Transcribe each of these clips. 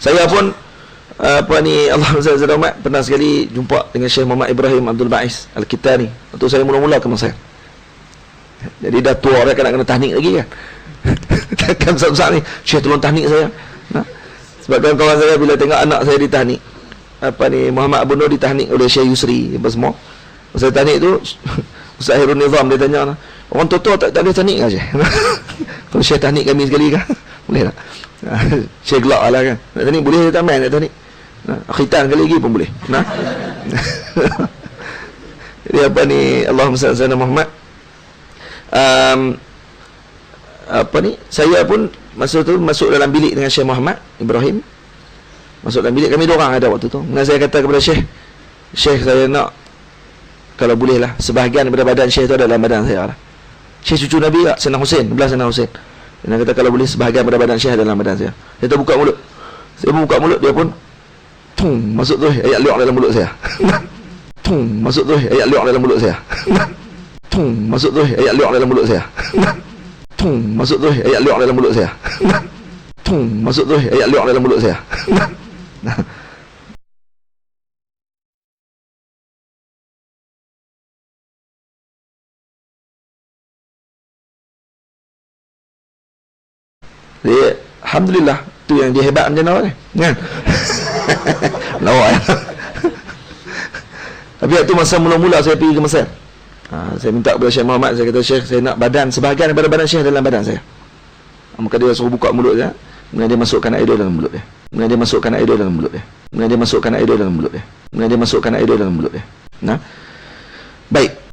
Saya pun Allah SWT pernah sekali jumpa dengan Syekh Muhammad Ibrahim Abdul Ba'is Al-Kitani. Waktu saya mula-mula ke Mesir. Jadi dah tua orang kena tahnik lagi kan. Takkan besar-besar ni, Syekh tolong tahnik saya. Sebab kawan-kawan saya bila tengok anak saya ditahnik, Muhammad Abu Nur ditahnik oleh Syekh Yusri apa semua. Saya tahnik tu Ustaz Hirun Nizam dia tanya, orang tua-tua tak boleh tahnik ke Syekh? Kalau Syekh tahnik kami sekali kan? Boleh tak? Syekh gelak lah kan. Nak tahnik boleh, tak main nak tahnik. Khitan kali lagi pun boleh. Jadi Allahumma salli ala Muhammad. Saya pun masuk dalam bilik dengan Syekh Muhammad Ibrahim. Masuk dalam bilik, kami dua orang ada waktu tu. Kemudian saya kata kepada Syekh saya nak, kalau boleh lah, sebahagian daripada badan Syekh tu ada dalam badan saya lah. Syekh cucu Nabi tak? Sayyidina Hussein, belah Sayyidina Hussein. Dia kata kalau boleh sebahagian daripada badan Syekh ada dalam badan saya. Saya terbuka mulut. Saya buka mulut, dia pun masuk tu ayat liuk dalam mulut saya. Masuk tu ayat liuk dalam mulut saya. Masuk tu ayat liuk dalam mulut saya. Masuk tu ayat liuk dalam mulut saya. Masuk tu ayat liuk dalam mulut saya. Jadi, alhamdulillah, tu yang dia hebat macam mana kan? Lawak ya. Tapi waktu masa mula-mula saya pergi ke Mesir, saya minta kepada Syekh Muhammad, saya kata Syekh, saya nak badan, sebahagian daripada badan Syekh dalam badan saya. Maka dia suruh buka mulut dia, kemudian dia masukkan air dalam mulut dia. Kemudian dia masukkan air dalam mulut dia. Kemudian dia masukkan air dalam mulut dia. Kemudian dia masukkan air dalam mulut dia. Nah. Baik.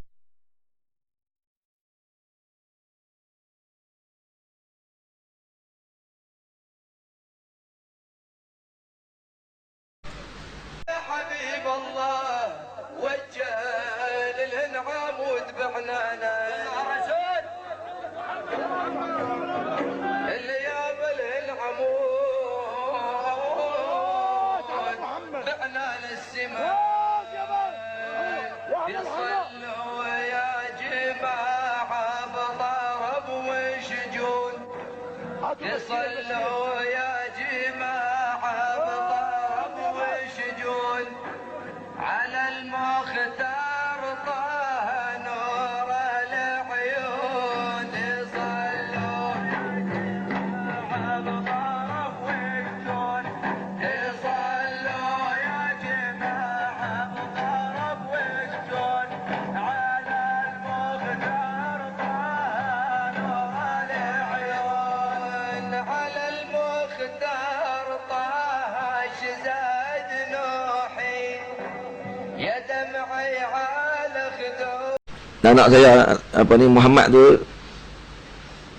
Anak saya Muhammad tu,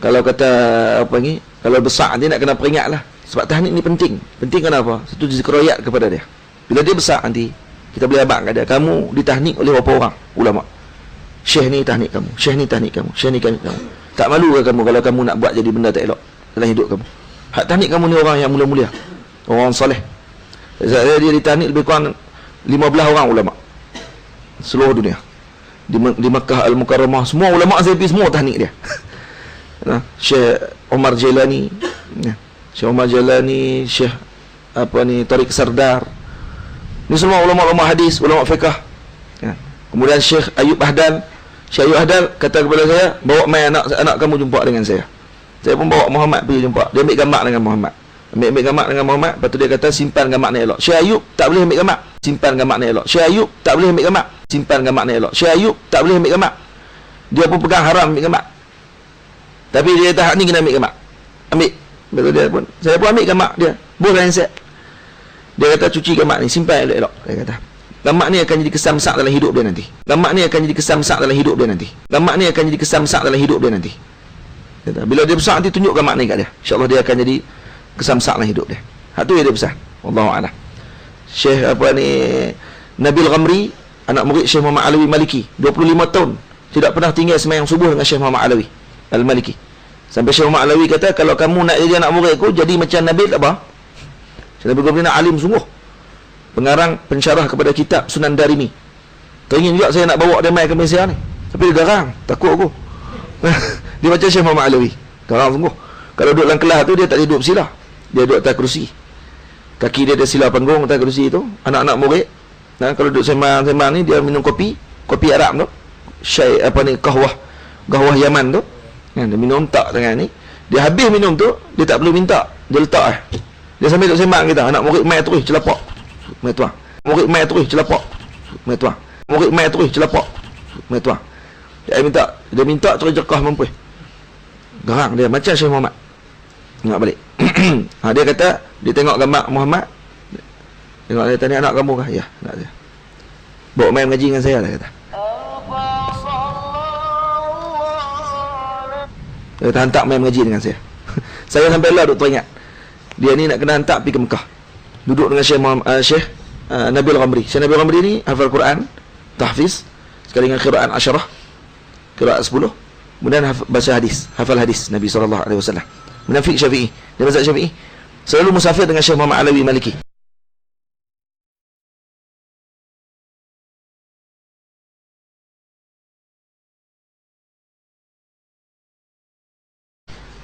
kalau kata kalau besar dia nak kena peringat lah. Sebab tahnik ni penting. Penting kenapa? Satu zikroyat kepada dia. Bila dia besar nanti, kita boleh abang kat dia, kamu ditahnik oleh berapa orang ulama. Syekh ni tahnik kamu, Syekh ni tahnik kamu, Syekh ni tahnik kamu. Tak malu ke kamu kalau kamu nak buat jadi benda tak elok dalam hidup kamu? Hak tahnik kamu ni orang yang mulia-mulia, orang soleh. Dia ditahnik lebih kurang 15 orang ulama seluruh dunia. Di Makkah Al-Mukarramah, semua ulama saya pergi, semua tahnik dia. Syekh Omar Jailani, Syekh Omar Jailani, Syekh Tariq Sardar. Ni semua ulama-ulama hadis, ulama fiqh. Kemudian Syekh Ayub Ahdal. Syekh Ayub Ahdal kata kepada saya, bawa mai anak kamu jumpa dengan saya. Saya pun bawa Muhammad pergi jumpa. Dia ambil gambar dengan Muhammad. Ambil gambar dengan Muhammad, lepas tu dia kata simpan gambar ni elok. Syekh Ayub tak boleh ambil gambar, simpan gambar ni elok. Syekh Ayub tak boleh ambil gambar, simpan gambar ni elok. Syekh Ayub tak boleh ambil gambar. Dia pun pegang haram ambil gambar. Tapi dia kata hak ni kena ambil gambar. Ambil. Betul dia pun. Saya pun ambil gambar dia. Boleh handset. Dia kata cuci gambar ni, simpan elok-elok. Dia kata gambar ni akan jadi kesan besar dalam hidup dia nanti. Gambar ni akan jadi kesan besar dalam hidup dia nanti. Gambar ni akan jadi kesan besar dalam hidup dia nanti. Kata, bila dia besar nanti tunjuk gambar ni kat dia. InsyaAllah dia akan jadi kesan besar dalam hidup dia. Hak tu yang dia besar. Wallahu a'lam. Syekh Nabil Ghamri, anak murid Syekh Muhammad Alawi Maliki, 25 tahun tidak pernah tinggal sembahyang subuh dengan Syekh Muhammad Alawi Al-Maliki. Sampai Syekh Muhammad Alawi kata, kalau kamu nak jadi anak murid aku, jadi macam Nabil tak apa. Syekh Nabil Ghamri nak alim sungguh. Pengarang pensyarah kepada kitab Sunan Darimi. Teringin juga saya nak bawa dia mai ke Malaysia ni. Tapi dia garang, takut aku. Dia macam Syekh Muhammad Alawi. Garang sungguh. Kalau duduk dalam kelas tu dia tak boleh duduk bersilah. Dia duduk atas kerusi. Kaki dia ada sila panggung atas kerusi tu. Anak-anak murid, nah, kalau duduk sembang-sembang ni dia minum kopi Arab tu. Syai apa ni, kahwah Yaman tu. Kan, dia minum tak tangan ni. Dia habis minum tu, dia tak perlu minta, dia letak Dia sambil duduk sembang kita, anak murid mai terus celapak. Mai tuang. Murid mai terus celapak. Mai tuang. Murid mai terus celapak. Mai tuang. Dia minta terus jekah mampu. Garang dia macam Syekh Muhammad. Tengok balik. Dia kata, dia tengok gambar Muhammad. Tengok dia tanya, anak kamu kah? Ya, anak dia. Bawa main mengaji dengan saya lah, kata. Dia kata, hantar main mengaji dengan saya. Saya sampai lah duk teringat. Dia ni nak kena hantar pergi ke Mekah. Duduk dengan Syekh Nabil Ghamri. Syekh Nabil Ghamri ni hafal Quran, tahfiz, sekali dengan qiraat 10, qiraat 10. Kemudian baca hadis, hafal hadis Nabi SAW. Kemudian fiqh Syafi'i. Dia mazhab Syafi'i. Selalu musafir dengan Syekh Muhammad Alawi Maliki.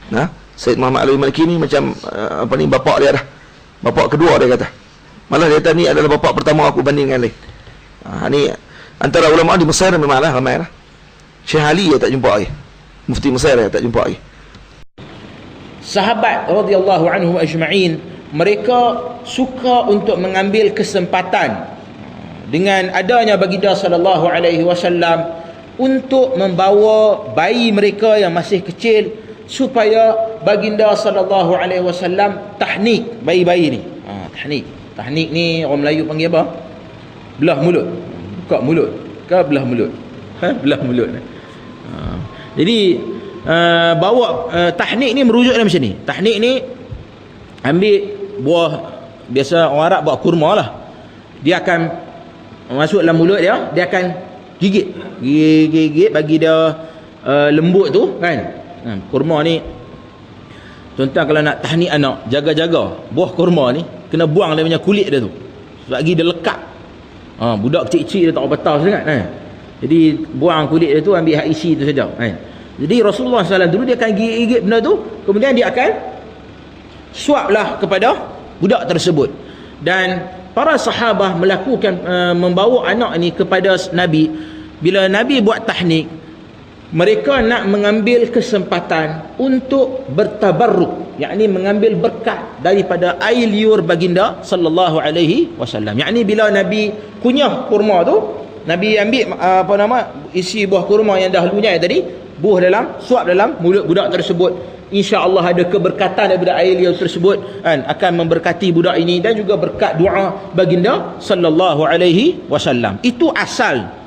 Nah, Syed Muhammad Alawi Maliki ni macam bapak dia dah. Bapak kedua dia kata. Malah dia kata ni adalah bapak pertama aku banding dengan lain. Ni antara ulama di Mesir memanglah ramai lah. Syekh Ali dia tak jumpa lagi. Mufti Mesir dia tak jumpa lagi. Sahabat radhiyallahu anhum ajma'in, mereka suka untuk mengambil kesempatan dengan adanya baginda sallallahu alaihi wasallam untuk membawa bayi mereka yang masih kecil supaya baginda sallallahu alaihi wasallam tahnik bayi-bayi ni. Tahnik ni orang Melayu panggil apa? Belah mulut. Buka mulut ke belah mulut? Belah mulut. Jadi bawa tahnik ni merujuk dalam macam ni. Tahnik ni ambil buah, biasa orang Arab buat kurma lah. Dia akan masuk dalam mulut dia, dia akan gigit bagi dia lembut tu kan. Kurma ni tuan-tuan kalau nak tahnik anak, jaga-jaga buah kurma ni kena buang dia punya kulit dia tu, sebab lagi dia lekat. Budak kecil-kecil dia tak patah sangat kan. Jadi buang kulit dia tu, ambil hak isi tu saja kan. Jadi Rasulullah SAW dulu dia akan gigit benda tu, kemudian dia akan suaplah kepada budak tersebut. Dan para sahabah melakukan membawa anak ni kepada Nabi. Bila Nabi buat tahnik, mereka nak mengambil kesempatan untuk bertabarruk, yakni mengambil berkat daripada air liur baginda sallallahu alaihi wasallam. Yakni bila Nabi kunyah kurma tu, Nabi ambil isi buah kurma yang dahulunya tadi, suap dalam mulut budak tersebut. InsyaAllah ada keberkatan daripada air liur tersebut kan, akan memberkati budak ini, dan juga berkat doa baginda sallallahu alaihi wasallam. Itu asal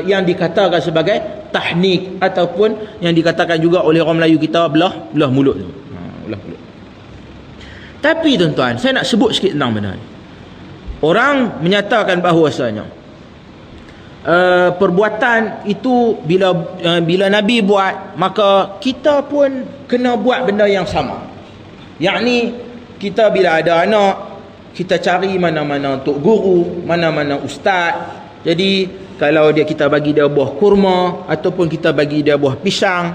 yang dikatakan sebagai tahnik, ataupun yang dikatakan juga oleh orang Melayu kita belah mulut tu. Belah mulut. Tapi tuan-tuan, saya nak sebut sikit tentang benda ni. Orang menyatakan bahawasanya perbuatan itu bila Nabi buat, maka kita pun kena buat benda yang sama. Yakni kita bila ada anak, kita cari mana-mana tok guru, mana-mana ustaz. Jadi kalau kita bagi dia buah kurma ataupun kita bagi dia buah pisang,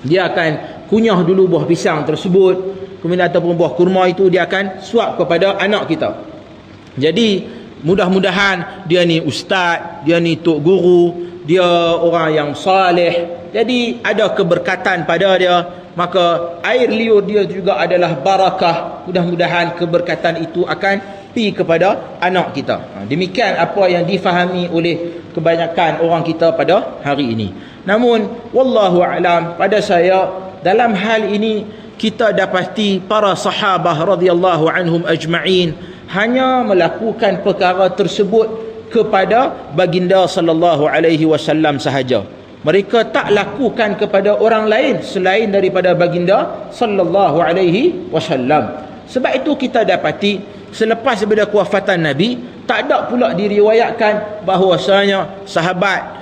dia akan kunyah dulu buah pisang tersebut, kemudian ataupun buah kurma itu dia akan suap kepada anak kita. Jadi mudah-mudahan dia ni ustaz, dia ni tok guru, dia orang yang saleh, jadi ada keberkatan pada dia, maka air liur dia juga adalah barakah. Mudah-mudahan keberkatan itu akan pergi kepada anak kita. Demikian apa yang difahami oleh kebanyakan orang kita pada hari ini. Namun wallahu a'lam, pada saya dalam hal ini kita dapati para sahabah radhiyallahu anhum ajma'in hanya melakukan perkara tersebut kepada baginda sallallahu alaihi wasallam sahaja. Mereka tak lakukan kepada orang lain selain daripada baginda sallallahu alaihi wasallam. Sebab itu kita dapati selepas daripada kewafatan Nabi, tak ada pula diriwayatkan bahawasanya sahabat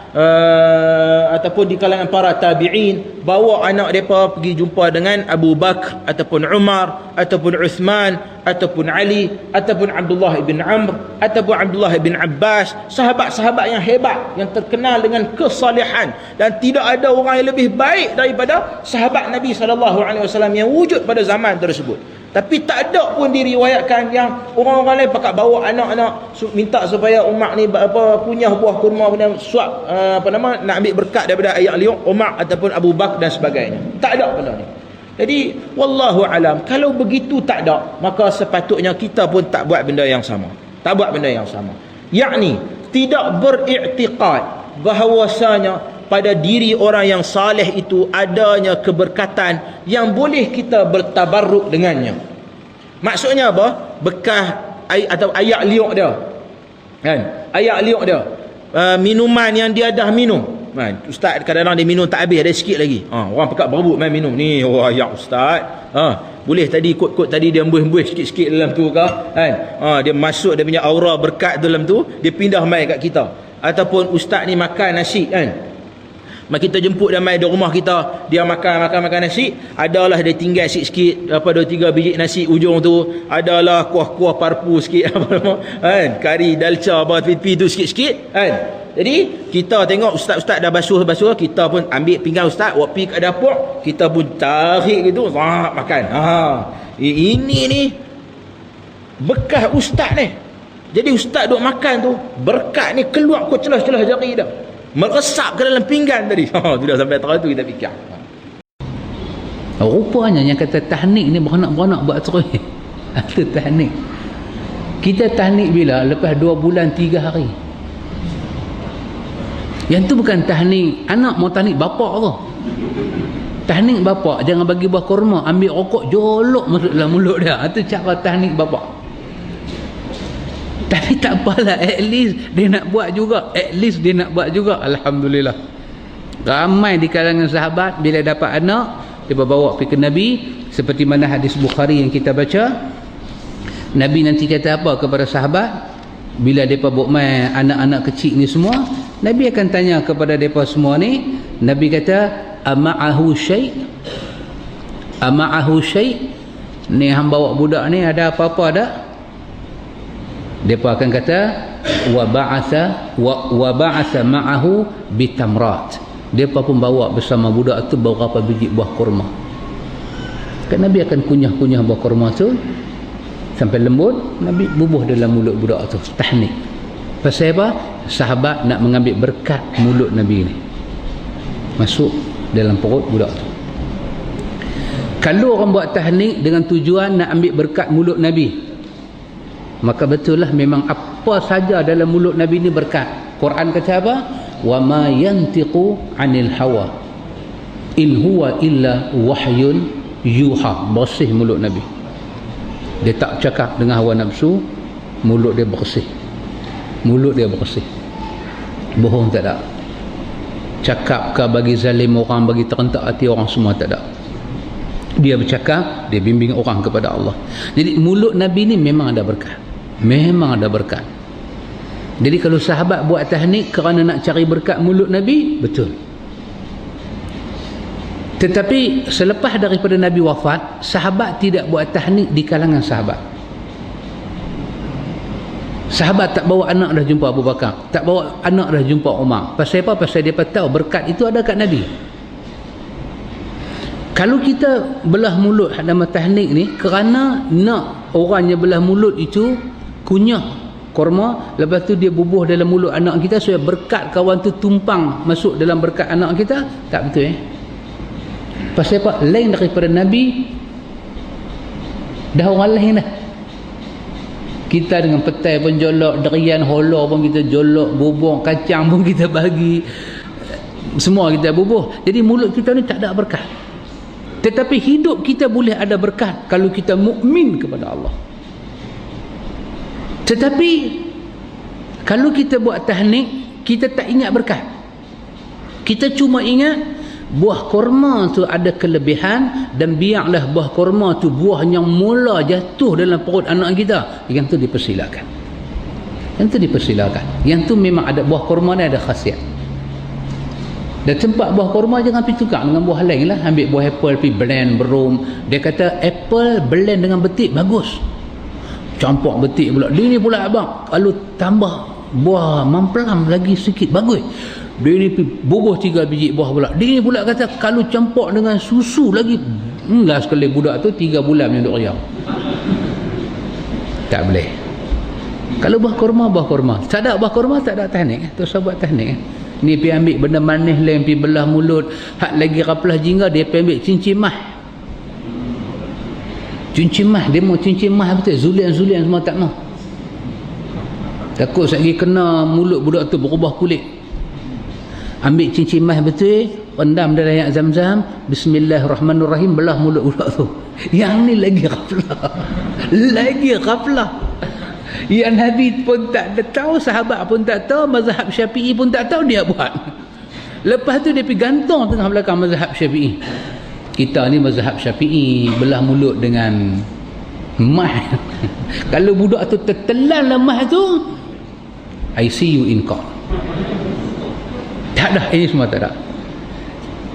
ataupun di kalangan para tabi'in bawa anak mereka pergi jumpa dengan Abu Bakar ataupun Umar ataupun Uthman ataupun Ali ataupun Abdullah ibn Amr ataupun Abdullah ibn Abbas, sahabat-sahabat yang hebat yang terkenal dengan kesalehan, dan tidak ada orang yang lebih baik daripada sahabat Nabi SAW yang wujud pada zaman tersebut. Tapi tak ada pun diriwayatkan yang orang-orang lain pakat bawa anak-anak minta supaya Umar ni kunyah buah kurma, kemudian suap nak ambil berkat daripada ayat liuk Umar ataupun Abu Bakar dan sebagainya. Tak ada benda ni. Jadi wallahu alam, kalau begitu tak ada, maka sepatutnya kita pun tak buat benda yang sama. Tak buat benda yang sama. Yakni tidak beriktikad bahawasanya pada diri orang yang saleh itu adanya keberkatan yang boleh kita bertabarruk dengannya. Maksudnya apa? Bekas atau ayak liuk dia. Kan? Ayak liuk dia. Minuman yang dia dah minum. Kan? Ustaz kadang-kadang dia minum tak habis, ada sikit lagi. Orang pekat berebut main minum. Ni ayak ustaz. Boleh tadi kot-kot tadi dia embuih-embuih sikit-sikit dalam tu ke? Kan? Dia masuk dia punya aura berkat dalam tu, dia pindah mai kat kita. Ataupun ustaz ni makan nasi kan? Maka kita jemput dia mai di rumah kita, dia makan nasi, adalah dia tinggal sikit-sikit 2-3 biji nasi ujung tu, adalah kuah-kuah parpu sikit kan, kari dalca pipi tu sikit-sikit kan. Jadi kita tengok ustaz-ustaz dah basuh, kita pun ambil pinggan ustaz, buat pergi kat dapur, kita pun tarik gitu, makan. Ini ni bekas ustaz ni. Jadi ustaz duk makan tu, berkat ni keluar ke celah-celah jari dah, meresap ke dalam pinggan tadi. Sudah sampai terang tu kita fikir. Rupanya yang kata tahnik ni beranak-beranak buat terus. Itu tahnik. Kita tahnik bila? Lepas 2 bulan 3 hari. Yang tu bukan tahnik anak, mau tahnik bapak tu. Tahnik bapak jangan bagi buah kurma, ambil rokok jolok masuk dalam mulut dia. Itu cara tahnik bapak. Tapi tak apalah, at least dia nak buat juga. Alhamdulillah. Ramai di kalangan sahabat bila dapat anak, dia bawa pergi ke Nabi, seperti mana hadis Bukhari yang kita baca. Nabi nanti kata apa kepada sahabat bila mereka bawa main anak-anak kecil ni semua? Nabi akan tanya kepada mereka semua ni, Nabi kata, ama'ahu syai', ni hang bawa budak ni ada apa-apa tak? Mereka akan kata wa ba'atha ma'ahu bitamrat. Mereka pun bawa bersama budak tu beberapa biji buah kurma. Kan Nabi akan kunyah-kunyah buah kurma tu sampai lembut, Nabi bubuh dalam mulut budak tu, tahnik. Pasal apa? Sahabat nak mengambil berkat mulut Nabi ni, masuk dalam perut budak tu. Kalau orang buat tahnik dengan tujuan nak ambil berkat mulut Nabi, maka betul lah memang apa saja dalam mulut Nabi ni berkat. Quran kata apa? Wa ma yantiqu 'anil hawa in huwa illa wahyun yuha. Bersih mulut Nabi. Dia tak cakap dengan hawa nafsu, mulut dia bersih. Bohong tak ada. Cakap ke bagi zalim orang, bagi terentak hati orang, semua tak ada. Dia bercakap, dia bimbing orang kepada Allah. Jadi mulut Nabi ni memang ada berkat. Jadi kalau sahabat buat tahnik kerana nak cari berkat mulut Nabi, betul. Tetapi selepas daripada Nabi wafat, sahabat tidak buat tahnik di kalangan sahabat. Sahabat tak bawa anak dah jumpa Abu Bakar, tak bawa anak dah jumpa Umar. Pasal apa? Pasal dia tahu berkat itu ada kat Nabi. Kalau kita belah mulut dalam tahnik ni kerana nak orangnya belah mulut itu kunyah kurma, lepas tu dia bubuh dalam mulut anak kita supaya berkat kawan tu tumpang masuk dalam berkat anak kita, tak betul Pasal apa? Lain daripada Nabi, dah orang lain dah. Kita dengan petai pun jolok, derian holor pun kita jolok, bubur kacang pun kita bagi, semua kita bubuh. Jadi mulut kita ni tak ada berkat. Tetapi hidup kita boleh ada berkat kalau kita mukmin kepada Allah. Tetapi kalau kita buat tahnik, kita tak ingat berkat. Kita cuma ingat buah kurma tu ada kelebihan, dan biarlah buah kurma tu buah yang mula jatuh dalam perut anak kita, yang tu dipersilakan. Yang tu memang ada, buah kurma ni ada khasiat. Dan tempat buah kurma jangan pergi tukar dengan buah lain lah. Ambil buah apple pergi blend berum. Dia kata apple blend dengan betik bagus, campur betik pula. Dia ni pula abang, kalau tambah buah mamplam lagi sikit bagus. Dia ni bubuh 3 biji buah pula. Dia ni pula kata kalau campur dengan susu lagi Last sekali budak tu 3 bulan yang duduk Riyadh. Tak boleh. Kalau buah kurma, tak ada buah kurma, tak ada tahnik. Tu sahabat tahnik. Ni pergi ambil benda manis lain, pergi belah mulut. Hak lagi rapelah jingga, dia pergi ambil cincin mah. Cincin mah, dia mau cincin mah betul. Zulian semua tak mau. Takut sekali kena mulut budak tu berubah kulit. Ambil cincin mah betul, rendam dalam air zam-zam, bismillahirrahmanirrahim, belah mulut budak tu. Yang ni lagi ghaflah. Yang Nabi pun tak tahu, sahabat pun tak tahu, mazhab Syafi'i pun tak tahu, dia buat. Lepas tu dia pergi gantung tengah belakang mazhab Syafi'i. Kita ni mazhab Syafi'i, belah mulut dengan mah. Kalau budak tu tertelan lah mah tu, I see you in court. Tak ada, ini semua tak ada.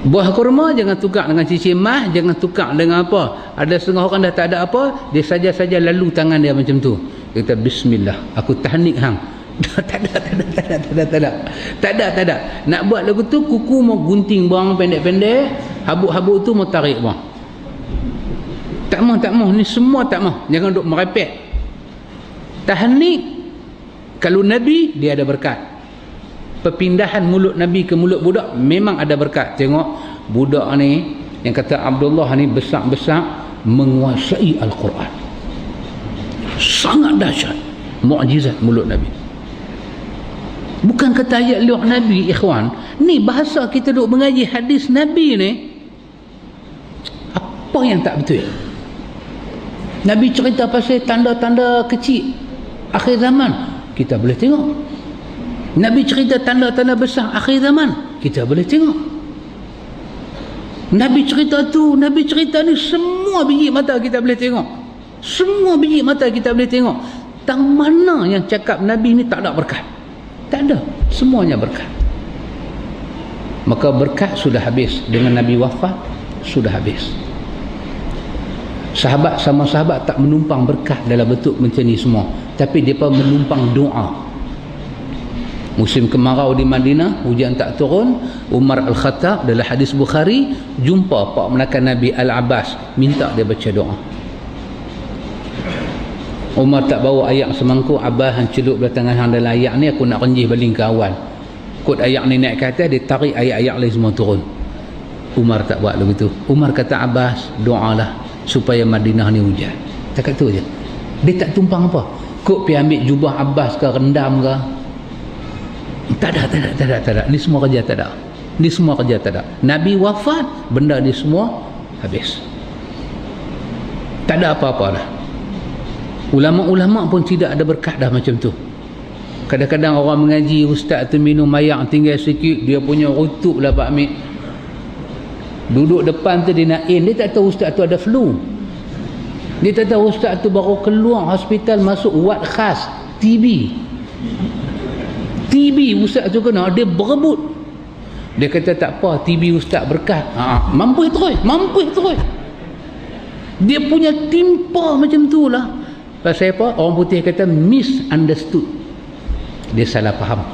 Buah kurma jangan tukar dengan cincin mah, jangan tukar dengan apa. Ada setengah orang dah tak ada apa, dia saja-saja lalu tangan dia macam tu. Dia kata bismillah, aku tahnik hang. Tak ada. Nak buat lagu tu, kuku mau gunting bang pendek-pendek, habuk-habuk tu mau tarik bang. Tak mau, ni semua tak mau. Jangan duk merepek. Tahnik, kalau Nabi dia ada berkat. Perpindahan mulut Nabi ke mulut budak memang ada berkat. Tengok budak ni, yang kata Abdullah ni besar-besar menguasai Al-Quran. Sangat dahsyat mukjizat mulut Nabi. Bukan kata ayat liwah Nabi, ikhwan. Ni bahasa kita duk mengaji hadis Nabi ni. Apa yang tak betul? Nabi cerita pasal tanda-tanda kecil akhir zaman, kita boleh tengok. Nabi cerita tanda-tanda besar akhir zaman, kita boleh tengok. Nabi cerita tu, Nabi cerita ni, semua biji mata kita boleh tengok. Semua biji mata kita boleh tengok. Tang mana yang cakap Nabi ni tak ada berkat? Tak ada, semuanya berkat. Maka berkat sudah habis. Dengan Nabi wafat, sudah habis. Sahabat sama sahabat tak menumpang berkat dalam bentuk macam ni semua, tapi mereka menumpang doa. Musim kemarau di Madinah, hujan tak turun, Umar Al-Khattab dalam hadis Bukhari jumpa pak menakan Nabi Al-Abbas, minta dia baca doa. Umar tak bawa ayak semangkuk, Abbas hang celup belakang hang dalam ayak ni, aku nak renjih baling ke awal. Kod ayak ni naik ke atas, dia tarik ayak-ayak lain semua turun. Umar tak buat begitu. Umar kata, Abbas, doalah supaya Madinah ni hujan. Cakap tu je. Dia tak tumpang apa. Kod pergi ambil jubah Abbas ke, rendam ke. Tak ada. Ni semua kerja tak ada. Nabi wafat, benda ni semua habis. Tak ada apa-apa dah. Ulama-ulama pun tidak ada berkat dah macam tu. Kadang-kadang orang mengaji, ustaz tu minum ayak tinggal sikit, dia punya rutuk lah Pak Amir. Duduk depan tu dia nak dia tak tahu ustaz tu ada flu. Dia tak tahu ustaz tu baru keluar hospital, masuk ward khas TB ustaz tu kena, dia berebut. Dia kata tak apa, TB ustaz berkat. Mampu terus. Dia punya timpa macam tu lah. Pasal apa? Orang putih kata misunderstood. Dia salah faham.